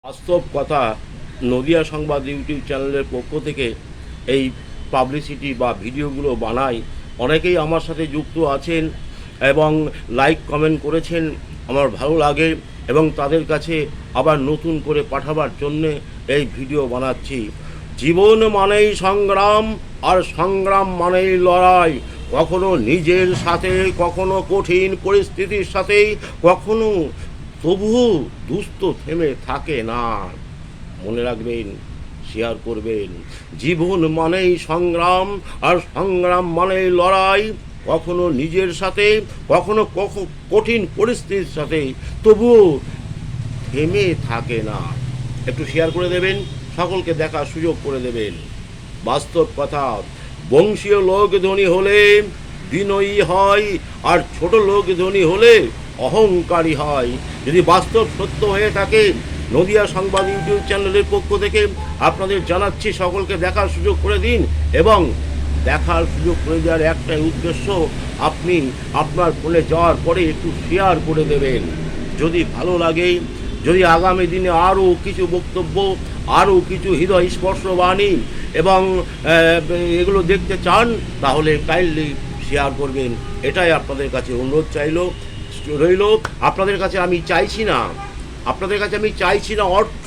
বাস্তব কথা, নদিয়া সংবাদ ইউটিউব চ্যানেলের পক্ষ থেকে এই পাবলিসিটি বা ভিডিওগুলো বানাই। অনেকেই আমার সাথে যুক্ত আছেন এবং লাইক কমেন্ট করেছেন, আমার ভালো লাগে এবং তাদের কাছে আবার নতুন করে পাঠাবার জন্যে এই ভিডিও বানাচ্ছি। জীবন মানেই সংগ্রাম, আর সংগ্রাম মানেই লড়াই। কখনো নিজের সাথে, কখনো কঠিন পরিস্থিতির সাথে, কখনো তবুও দুস্থ থেমে থাকে না। মনে রাখবেন, শেয়ার করবেন। জীবন মানেই সংগ্রাম, আর সংগ্রাম মানেই লড়াই। কখনো নিজের সাথে, কখনো কঠিন পরিস্থিতির সাথে, তবুও থেমে থাকে না। একটু শেয়ার করে দেবেন, সকলকে দেখার সুযোগ করে দেবেন। বাস্তব কথা, বংশীয় লোক ধনী হলে বিনয়ী হয়, আর ছোট লোক ধনী হলে অহংকারী হয়। যদি বাস্তব সত্য হয়ে থাকে, নদিয়া সংবাদ ইউটিউব চ্যানেলের পক্ষ থেকে আপনাদের জানাচ্ছি, সকলকে দেখার সুযোগ করে দিন। এবং দেখার সুযোগ করে দেওয়ার একটাই উদ্দেশ্য, আপনি আপনার ফোনে যাওয়ার পরে একটু শেয়ার করে দেবেন। যদি ভালো লাগে, যদি আগামী দিনে আরও কিছু বক্তব্য, আরও কিছু হৃদয় স্পর্শ বাণী এবং এগুলো দেখতে চান, তাহলে কাইন্ডলি শেয়ার করবেন। এটাই আপনাদের কাছে অনুরোধ রইল। আপনাদের কাছে আমি চাইছি না অর্থ,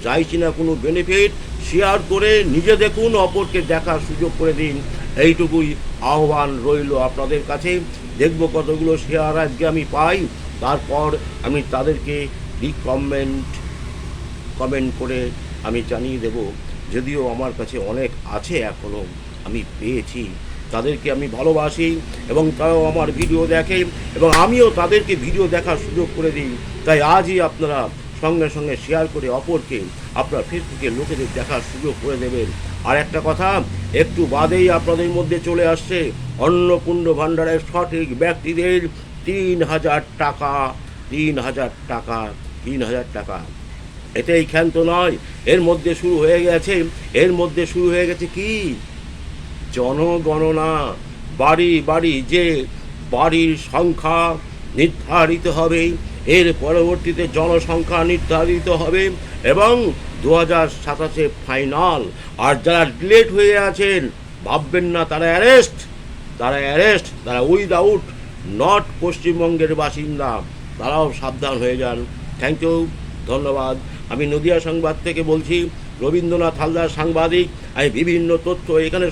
চাইছি না কোনো বেনিফিট। শেয়ার করে নিজে দেখুন, অপরকে দেখার সুযোগ করে দিন, এইটুকুই আহ্বান রইল আপনাদের কাছে। দেখব কতগুলো শেয়ার আজকে আমি পাই, তারপর আমি তাদেরকে কমেন্ট করে আমি জানিয়ে দেব। যদিও আমার কাছে অনেক আছে, এখনও আমি পেয়েছি, তাদেরকে আমি ভালোবাসি এবং তারাও আমার ভিডিও দেখে এবং আমিও তাদেরকে ভিডিও দেখার সুযোগ করে দিই। তাই আজই আপনারা সঙ্গে সঙ্গে শেয়ার করে অপরকে আপনার ফেসবুকে লোকেদের দেখার সুযোগ করে দেবেন। আর একটা কথা, একটু বাদেই আপনাদের মধ্যে চলে আসছে অন্নপূর্ণ ভাণ্ডারের সঠিক ব্যক্তিদের ৩,০০০ টাকা। ৩,০০০ টাকা। এটাই ক্ষান্ত নয়, এর মধ্যে শুরু হয়ে গেছে কি জনগণনা। বাড়ি বাড়ি যে বাড়ির সংখ্যা নির্ধারিত হবে, এর পরবর্তীতে জনসংখ্যা নির্ধারিত হবে এবং 2027 ফাইনাল। আর যারা ডিলেট হয়ে আছেন, ভাববেন না তারা অ্যারেস্ট, তারা উইদাউট নট পশ্চিমবঙ্গের বাসিন্দা, তারাও সাবধান হয়ে যান। থ্যাংক ইউ, ধন্যবাদ। আমি নদিয়া সংবাদ থেকে বলছি, রবীন্দ্রনাথ হালদার সাংবাদিক। আমি বিভিন্ন তথ্য এখানে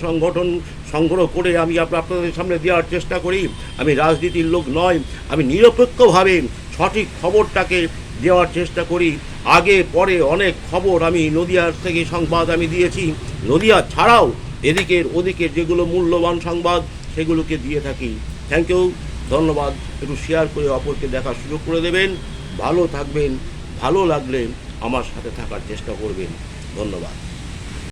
সংগ্রহ করে আমি আপনাদের সামনে দেওয়ার চেষ্টা করি। আমি রাজনীতির লোক নয়, আমি নিরপেক্ষভাবে সঠিক খবরটাকে দেওয়ার চেষ্টা করি। আগে পরে অনেক খবর আমি নদিয়ার থেকে সংবাদ আমি দিয়েছি, নদিয়া ছাড়াও এদিকের ওদিকের যেগুলো মূল্যবান সংবাদ সেগুলোকে দিয়ে থাকি। থ্যাংক ইউ, ধন্যবাদ। একটু শেয়ার করে অপরকে দেখার সুযোগ করে দেবেন। ভালো থাকবেন, ভালো লাগলে আমার সাথে থাকার চেষ্টা করবেন। ধন্যবাদ।